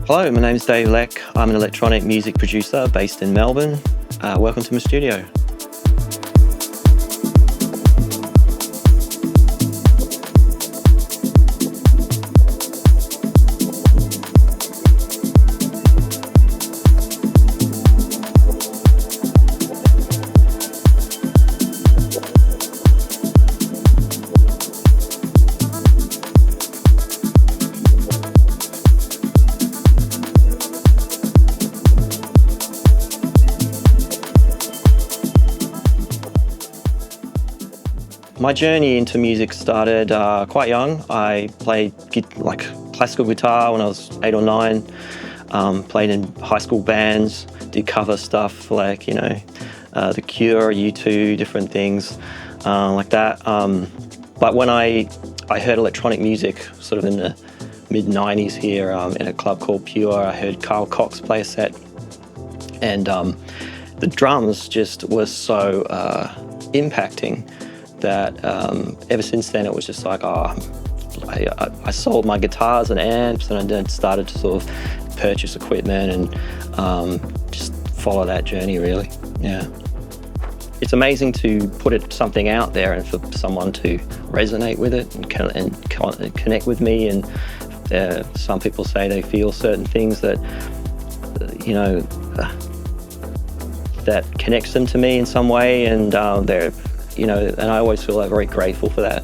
Hello, my name is Dave Leck. I'm an electronic music producer based in Melbourne. Welcome to my studio. My journey into music started quite young. I played classical guitar when I was 8 or 9, played in high school bands, did cover stuff like, The Cure, U2, different things like that. But when I heard electronic music sort of in the mid-90s here in a club called Pure, I heard Carl Cox play a set, and the drums just were so impacting that ever since then it was just like, I sold my guitars and amps, and I then started to sort of purchase equipment and just follow that journey, really. Yeah. It's amazing to put something out there and for someone to resonate with it and connect with me. And some people say they feel certain things that, that connects them to me in some way, and and I always feel very grateful for that.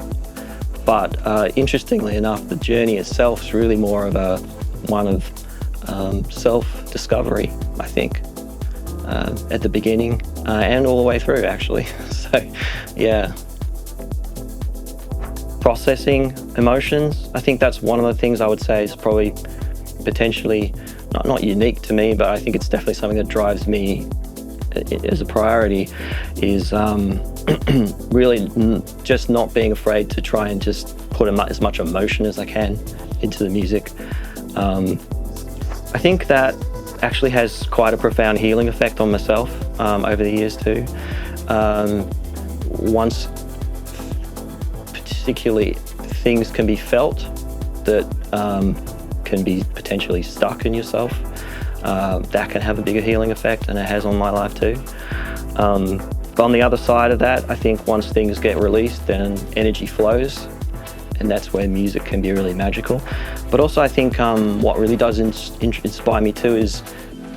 But interestingly enough, the journey itself is really more of one of self-discovery, I think, at the beginning and all the way through, actually. So, yeah. Processing emotions, I think that's one of the things I would say is probably potentially not unique to me, but I think it's definitely something that drives me as a priority, is really just not being afraid to try and just put as much emotion as I can into the music. I think that actually has quite a profound healing effect on myself over the years too. Once particularly things can be felt that can be potentially stuck in yourself, that can have a bigger healing effect, and it has on my life too. But on the other side of that, I think once things get released, then energy flows, and that's where music can be really magical. But also I think what really does inspire me too is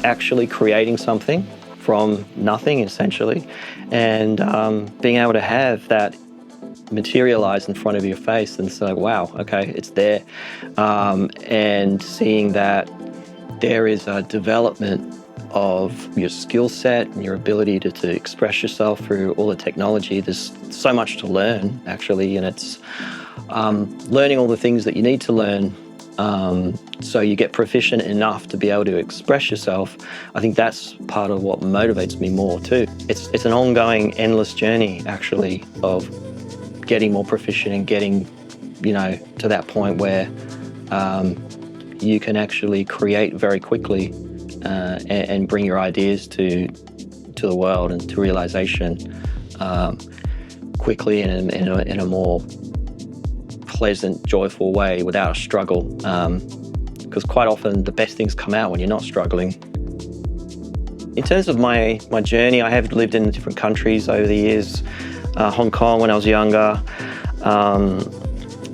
actually creating something from nothing, essentially, and being able to have that materialize in front of your face and say, wow, okay, it's there. And seeing that there is a development of your skill set and your ability to express yourself through all the technology. There's so much to learn, actually, and it's learning all the things that you need to learn so you get proficient enough to be able to express yourself. I think that's part of what motivates me more too. It's an ongoing, endless journey, actually, of getting more proficient and getting, to that point where you can actually create very quickly and bring your ideas to the world and to realization quickly and in a more pleasant, joyful way without a struggle. Because quite often the best things come out when you're not struggling. In terms of my journey, I have lived in different countries over the years. Hong Kong when I was younger,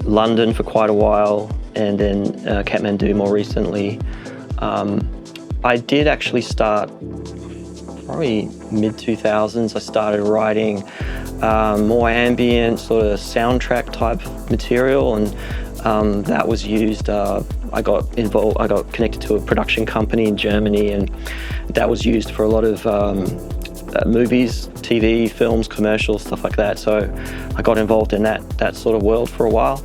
London for quite a while, and then Kathmandu more recently. I did actually start probably mid-2000s. I started writing more ambient sort of soundtrack type material, and that was used. I got connected to a production company in Germany, and that was used for a lot of movies, TV, films, commercials, stuff like that. So I got involved in that sort of world for a while.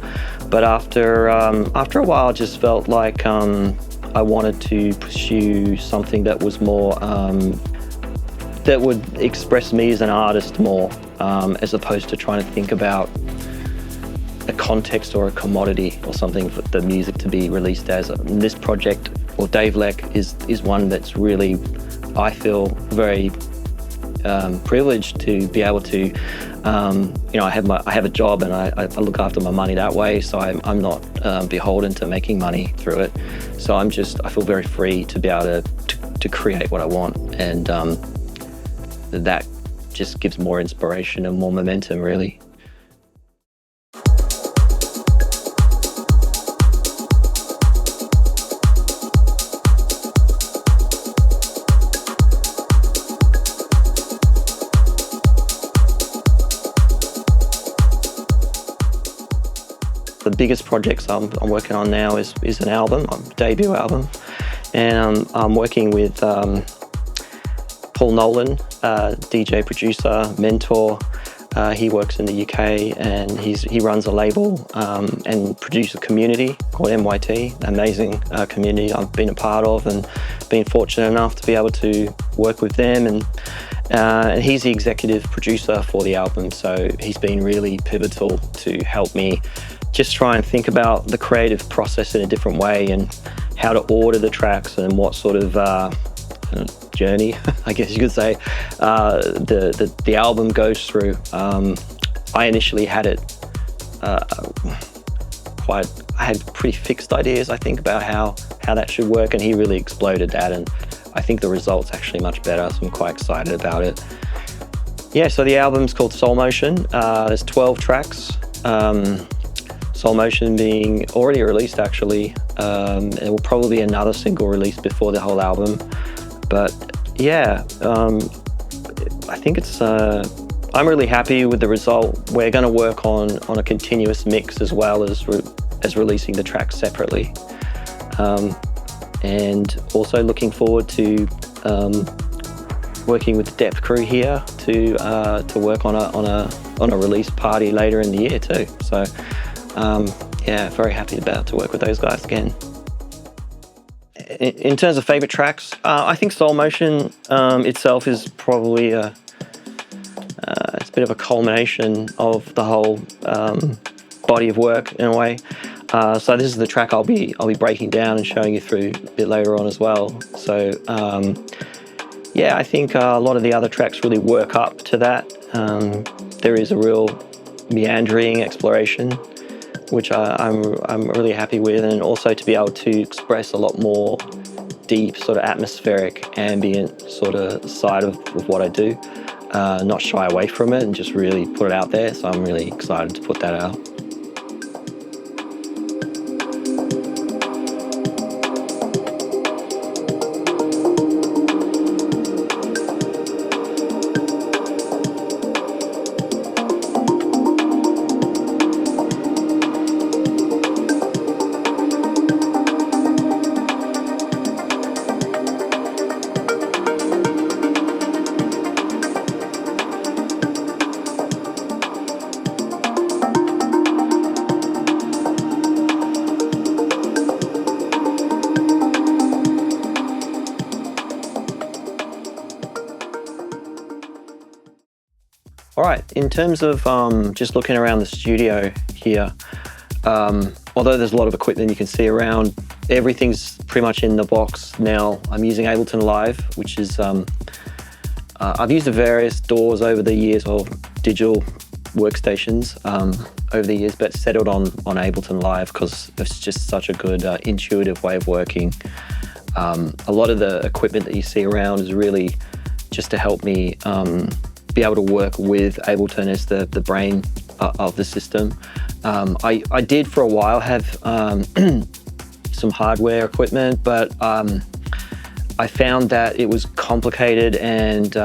But after a while, I just felt like I wanted to pursue something that was more, that would express me as an artist more, as opposed to trying to think about a context or a commodity or something for the music to be released as. And this project, or Dave Leck, is one that's really, I feel, very privileged to be able to, you know, I have a job and I look after my money that way, so I'm not beholden to making money through it. So I feel very free to be able to create what I want, and that just gives more inspiration and more momentum, really. The biggest projects I'm working on now is an album, a debut album, and I'm working with Paul Nolan, DJ, producer, mentor. He works in the UK and he runs a label and produces a community called MYT, amazing community I've been a part of and been fortunate enough to be able to work with them. And he's the executive producer for the album, so he's been really pivotal to help me just try and think about the creative process in a different way and how to order the tracks and what sort of journey, I guess you could say, the album goes through. I initially had it I had pretty fixed ideas, I think, about how that should work, and he really exploded that, and I think the result's actually much better, so I'm quite excited about it. Yeah, so the album's called Soul Motion. There's 12 tracks. Soul Motion being already released, actually. There will probably be another single released before the whole album. But yeah, I think it's, I'm really happy with the result. We're going to work on a continuous mix as well as releasing the tracks separately. And also looking forward to working with the Depth crew here to work on a release party later in the year too. So yeah, very happy to work with those guys again. In terms of favourite tracks, I think Soul Motion itself is probably it's a bit of a culmination of the whole body of work in a way. So this is the track I'll be breaking down and showing you through a bit later on as well. So yeah, I think a lot of the other tracks really work up to that. There is a real meandering exploration, which I'm really happy with, and also to be able to express a lot more deep, sort of atmospheric, ambient sort of side of what I do. Not shy away from it and just really put it out there. So I'm really excited to put that out. All right, in terms of just looking around the studio here, although there's a lot of equipment you can see around, everything's pretty much in the box now. I'm using Ableton Live, which is, I've used the various DAWs over the years, or digital workstations over the years, but settled on Ableton Live because it's just such a good intuitive way of working. A lot of the equipment that you see around is really just to help me be able to work with Ableton as the brain of the system. I did for a while have some hardware equipment, but I found that it was complicated and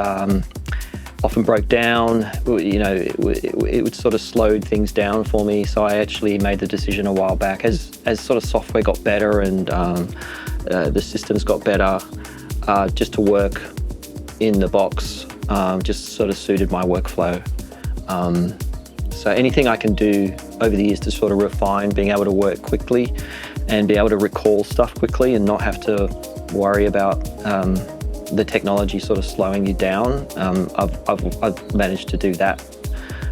often broke down. You know, it would sort of slowed things down for me. So I actually made the decision a while back, as sort of software got better and the systems got better, just to work in the box. Just sort of suited my workflow. So anything I can do over the years to sort of refine being able to work quickly and be able to recall stuff quickly and not have to worry about the technology sort of slowing you down. I've managed to do that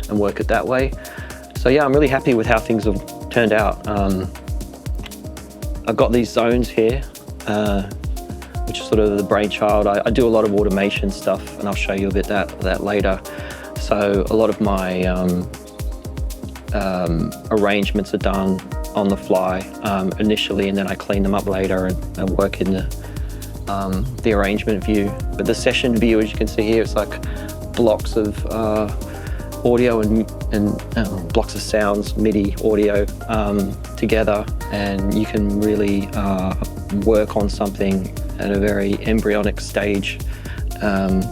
and work it that way. So yeah, I'm really happy with how things have turned out. I've got these zones here which is sort of the brainchild. I do a lot of automation stuff, and I'll show you a bit that later. So a lot of my arrangements are done on the fly initially, and then I clean them up later and work in the arrangement view. But the session view, as you can see here, it's like blocks of audio and blocks of sounds, MIDI audio together, and you can really work on something at a very embryonic stage and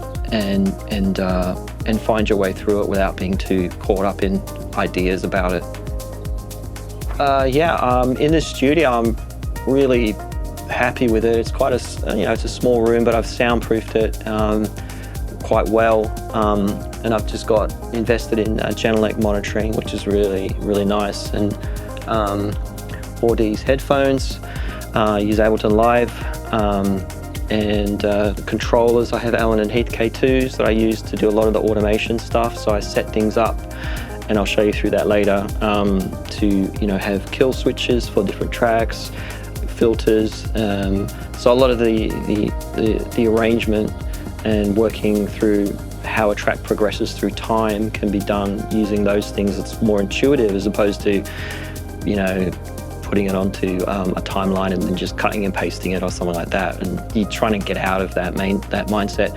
find your way through it without being too caught up in ideas about it. In the studio, I'm really happy with it. It's quite it's a small room, but I've soundproofed it quite well, and I've just got invested in Leck monitoring, which is really, really nice, and 4D's headphones, use Ableton Live, and the controllers. I have Allen & Heath K2s that I use to do a lot of the automation stuff, so I set things up, and I'll show you through that later, to have kill switches for different tracks, filters, so a lot of the arrangement and working through how a track progresses through time can be done using those things. It's more intuitive as opposed to putting it onto a timeline and then just cutting and pasting it or something like that. And you're trying to get out of that mindset,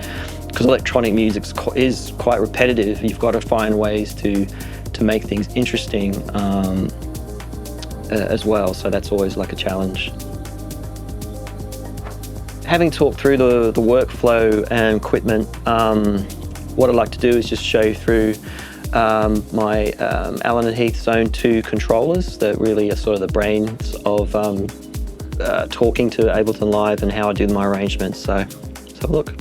because electronic music is quite repetitive. You've got to find ways to make things interesting as well. So that's always like a challenge. Having talked through the workflow and equipment, what I'd like to do is just show you through my Allen & Heath Zone 2 controllers that really are sort of the brains of talking to Ableton Live and how I do my arrangements. So let's have a look.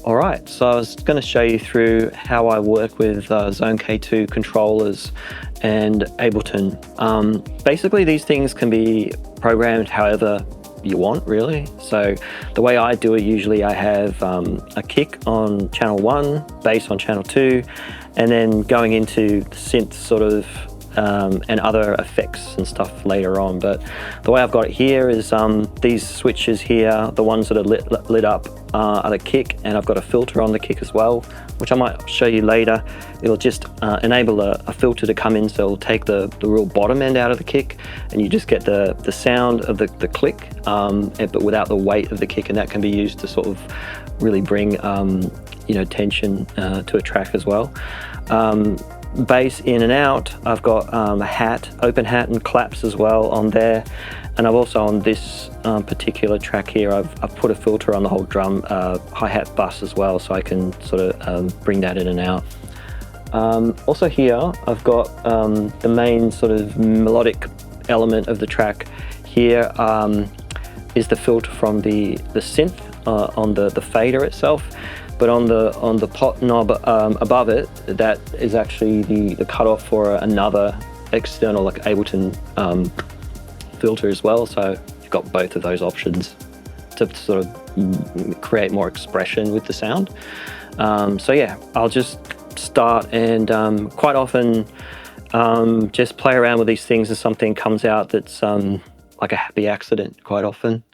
All right, so I was going to show you through how I work with Zone K2 controllers and Ableton. Basically, these things can be programmed however you want, really. So the way I do it, usually I have a kick on channel 1, bass on channel 2, and then going into the synth sort of and other effects and stuff later on. But the way I've got it here is these switches here, the ones that are lit up are the kick, and I've got a filter on the kick as well, which I might show you later. It'll just enable a filter to come in, so it'll take the real bottom end out of the kick, and you just get the sound of the click, but without the weight of the kick, and that can be used to sort of really bring tension to a track as well. Bass in and out, I've got a hat, open hat and claps as well on there, and I've also on this particular track here, I've put a filter on the whole drum hi-hat bus as well, so I can sort of bring that in and out. Also here I've got the main sort of melodic element of the track. Here is the filter from the synth on the fader itself. But on the pot knob above it, that is actually the cutoff for another external, like Ableton filter as well. So you've got both of those options to sort of create more expression with the sound. So yeah, I'll just start, and quite often just play around with these things as something comes out that's like a happy accident quite often.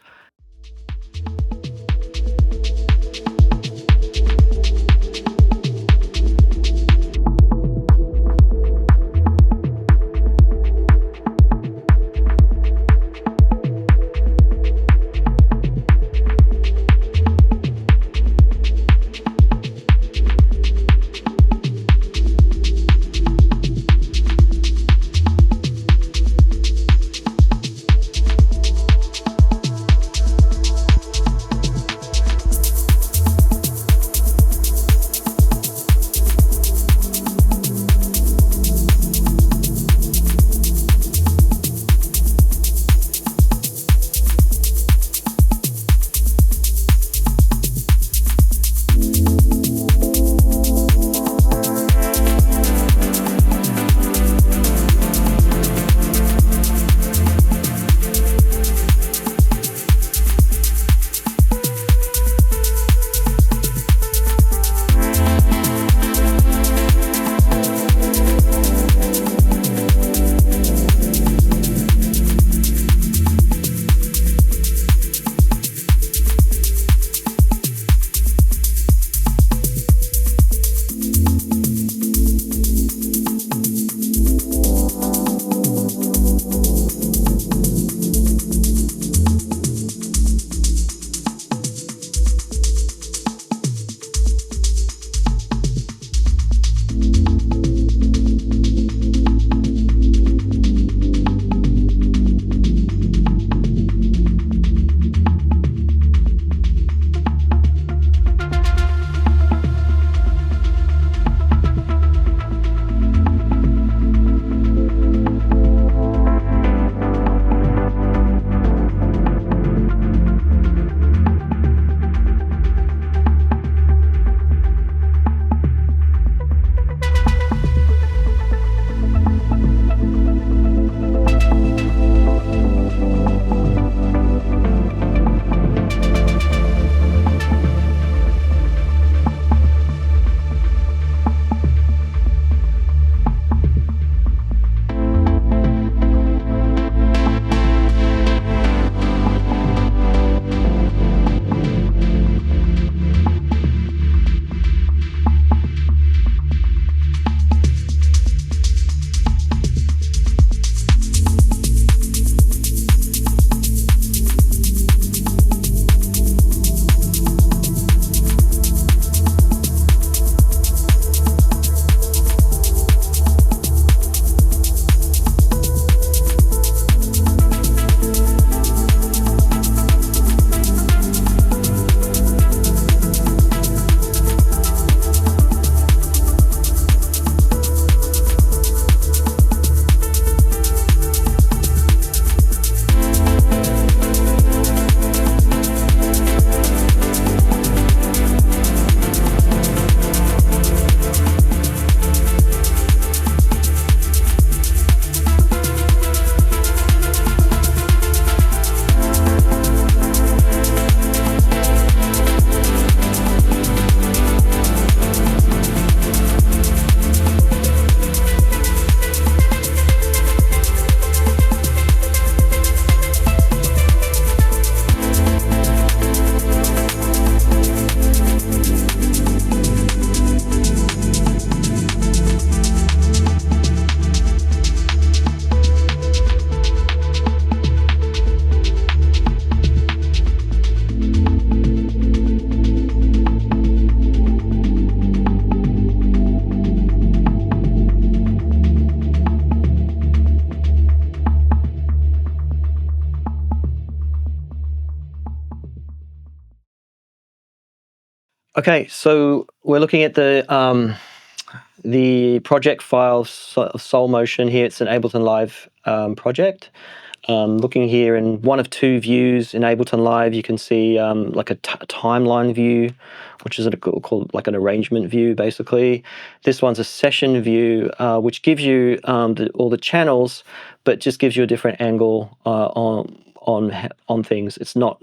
Okay, so we're looking at the project file of Soul Motion here. It's an Ableton Live project. Looking here in one of two views in Ableton Live, you can see like a timeline view, which is called like an arrangement view, basically. This one's a session view, which gives you all the channels, but just gives you a different angle on things. It's not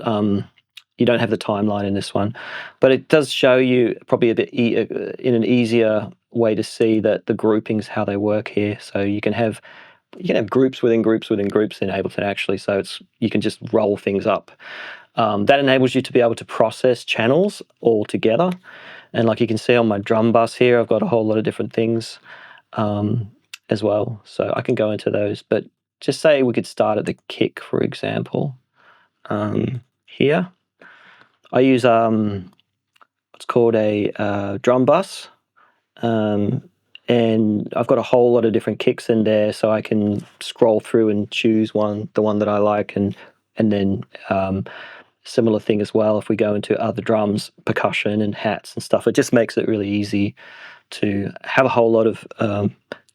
you don't have the timeline in this one, but it does show you probably a bit in an easier way to see that the groupings, how they work here. So you can have groups within groups within groups in Ableton, actually. So you can just roll things up. That enables you to be able to process channels all together. And like you can see on my drum bus here, I've got a whole lot of different things as well. So I can go into those. But just say we could start at the kick, for example. Here, I use what's called a drum bus. And I've got a whole lot of different kicks in there, so I can scroll through and choose the one that I like, and then similar thing as well. If we go into other drums, percussion and hats and stuff, it just makes it really easy to have a whole lot of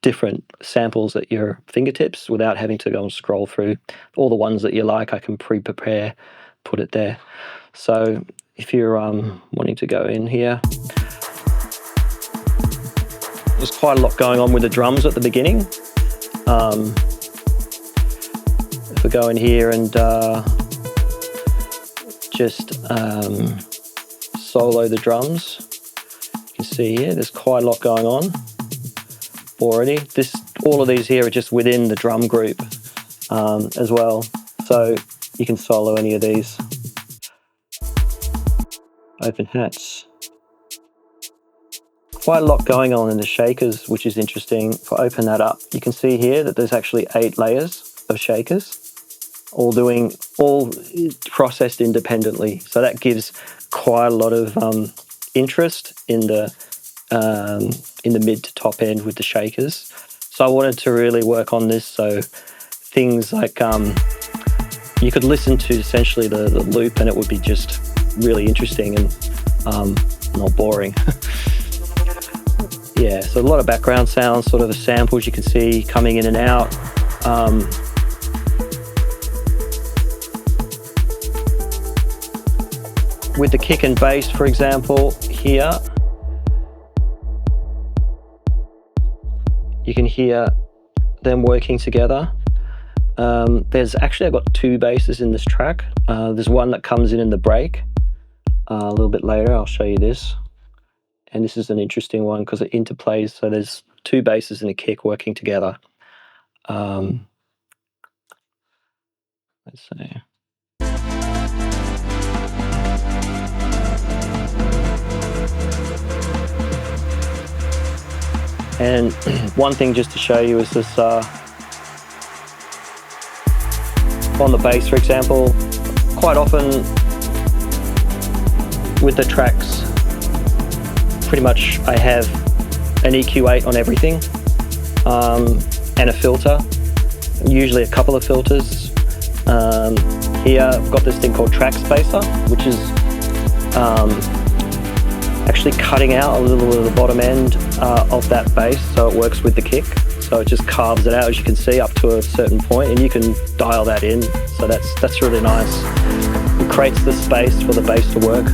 different samples at your fingertips without having to go and scroll through. All the ones that you like, I can pre-prepare, put it there. So if you're wanting to go in here, there's quite a lot going on with the drums at the beginning. If we go in here and just solo the drums, you can see here there's quite a lot going on already. All of these here are just within the drum group as well. So you can solo any of these. Open hats. Quite a lot going on in the shakers, which is interesting. If I open that up, you can see here that there's actually 8 layers of shakers, all processed independently. So that gives quite a lot of interest in the mid to top end with the shakers. So I wanted to really work on this. So things like you could listen to essentially the loop, and it would be just really interesting and not boring. Yeah, so a lot of background sounds, sort of the samples you can see coming in and out. With the kick and bass, for example, here, you can hear them working together. I've got 2 basses in this track. There's one that comes in the break. A little bit later, I'll show you this. And this is an interesting one because it interplays. So there's 2 basses and a kick working together. Let's see. And one thing just to show you is this, on the bass, for example, quite often with the tracks, pretty much I have an EQ8 on everything, and a filter, usually a couple of filters. Here I've got this thing called Track Spacer, which is actually cutting out a little bit of the bottom end of that bass, so it works with the kick. So it just carves it out, as you can see, up to a certain point, and you can dial that in. So that's really nice. It creates the space for the bass to work.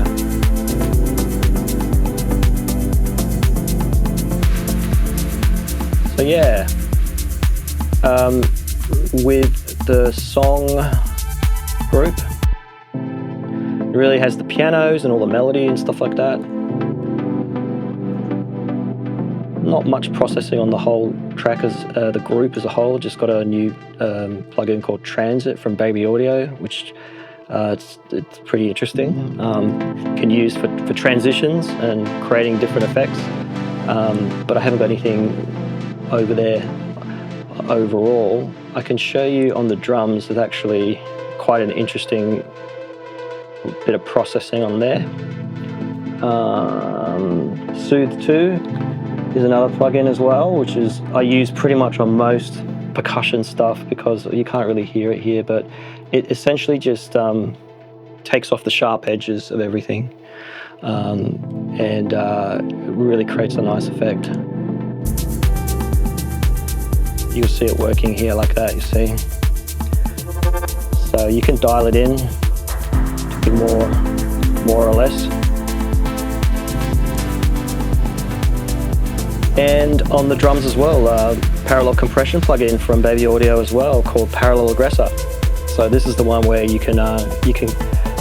So yeah, with the song group, it really has the pianos and all the melody and stuff like that. Not much processing on the whole track as the group as a whole. Just got a new plugin called Transit from Baby Audio, which it's pretty interesting. Can use for transitions and creating different effects. But I haven't got anything over there overall. I can show you on the drums. There's actually quite an interesting bit of processing on there. Soothe 2 is another plugin as well, which is I use pretty much on most percussion stuff because you can't really hear it here, but it essentially just takes off the sharp edges of everything. and it really creates a nice effect. You'll see it working here like that, you see. So you can dial it in to be more or less. And on the drums as well, parallel compression plugin from Baby Audio as well, called Parallel Aggressor. So this is the one where you can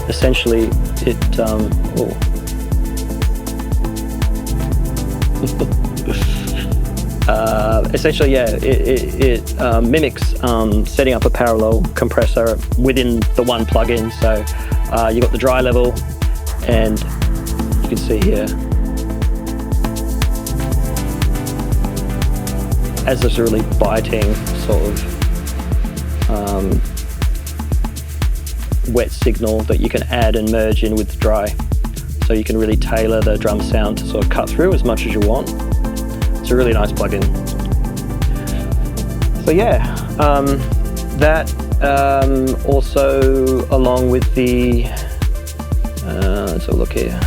essentially it mimics setting up a parallel compressor within the one plugin. So you got the dry level, and you can see here, as this really biting sort of wet signal that you can add and merge in with the dry. So you can really tailor the drum sound to sort of cut through as much as you want. It's a really nice plugin. So yeah, that also along with the, let's have a look here.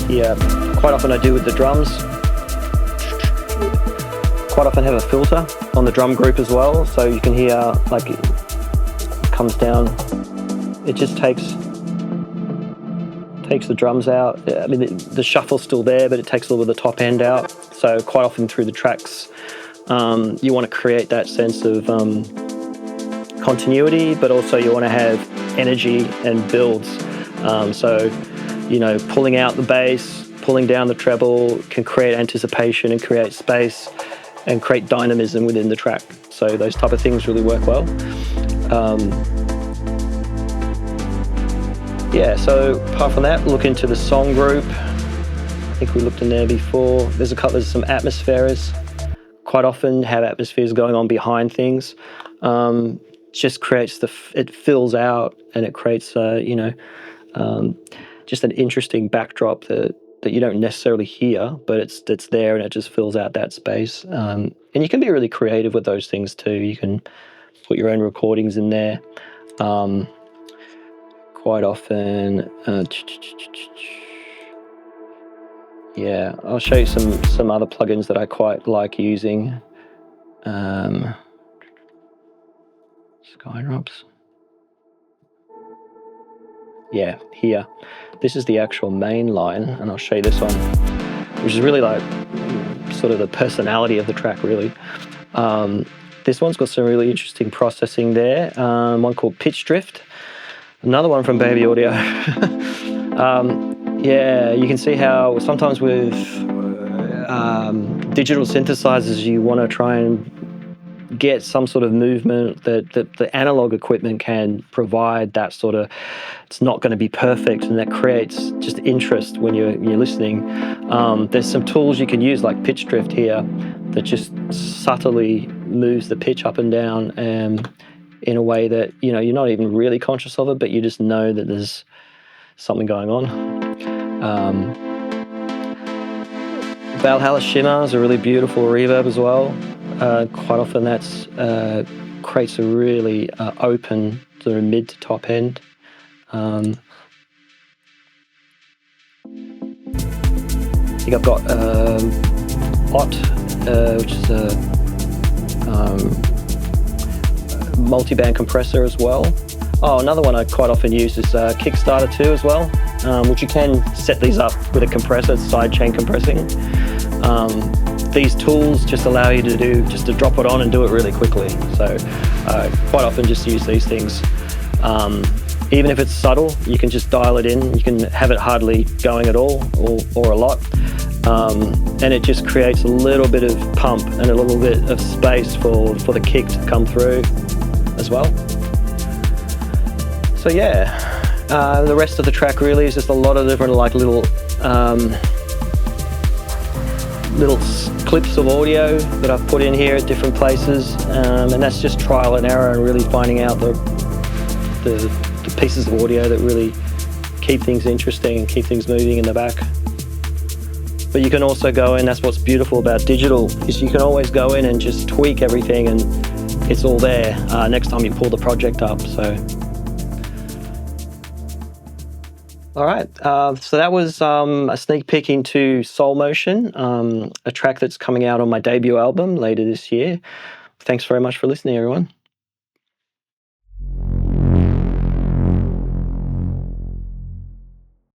Yeah, quite often I do with the drums. Quite often have a filter on the drum group as well, so you can hear like it comes down. It just takes the drums out. I mean, the shuffle's still there, but it takes a little bit of the top end out. So quite often through the tracks, you want to create that sense of continuity, but also you want to have energy and builds. So, you know, pulling out the bass, pulling down the treble can create anticipation and create space and create dynamism within the track. So those type of things really work well. Yeah, so apart from that, look into the song group. I think we looked in there before. There's some atmospheres. Quite often have atmospheres going on behind things. Just creates it fills out, and it creates just an interesting backdrop that you don't necessarily hear, but it's there, and it just fills out that space. And you can be really creative with those things too. You can put your own recordings in there. Quite often, yeah, I'll show you some other plugins that I quite like using. Skydrops. Yeah, here. This is the actual main line, and I'll show you this one, which is really like sort of the personality of the track, really. This one's got some really interesting processing there. One called Pitch Drift. Another one from Baby Audio. Yeah, you can see how sometimes with digital synthesizers, you want to try and get some sort of movement that the analog equipment can provide. That sort of, it's not going to be perfect, and that creates just interest when you're listening. There's some tools you can use like Pitch Drift here that just subtly moves the pitch up and down in a way that, you know, you're not even really conscious of it, but you just know that there's something going on. Valhalla Shimmer is a really beautiful reverb as well. Quite often that's creates a really open sort of mid to top end. I think I've got OT, which is a multi-band compressor as well. Oh, another one I quite often use is Kickstarter 2 as well, which you can set these up with a compressor, sidechain compressing. These tools just allow you to drop it on and do it really quickly. So quite often just use these things. Even if it's subtle, you can just dial it in. You can have it hardly going at all or a lot. And it just creates a little bit of pump and a little bit of space for the kick to come through as well. So yeah, the rest of the track really is just a lot of different like little clips of audio that I've put in here at different places, and that's just trial and error and really finding out the pieces of audio that really keep things interesting and keep things moving in the back. But you can also go in, that's what's beautiful about digital, is you can always go in and just tweak everything and it's all there next time you pull the project up. So All right. So that was a sneak peek into Soul Motion, a track that's coming out on my debut album later this year. Thanks very much for listening, everyone.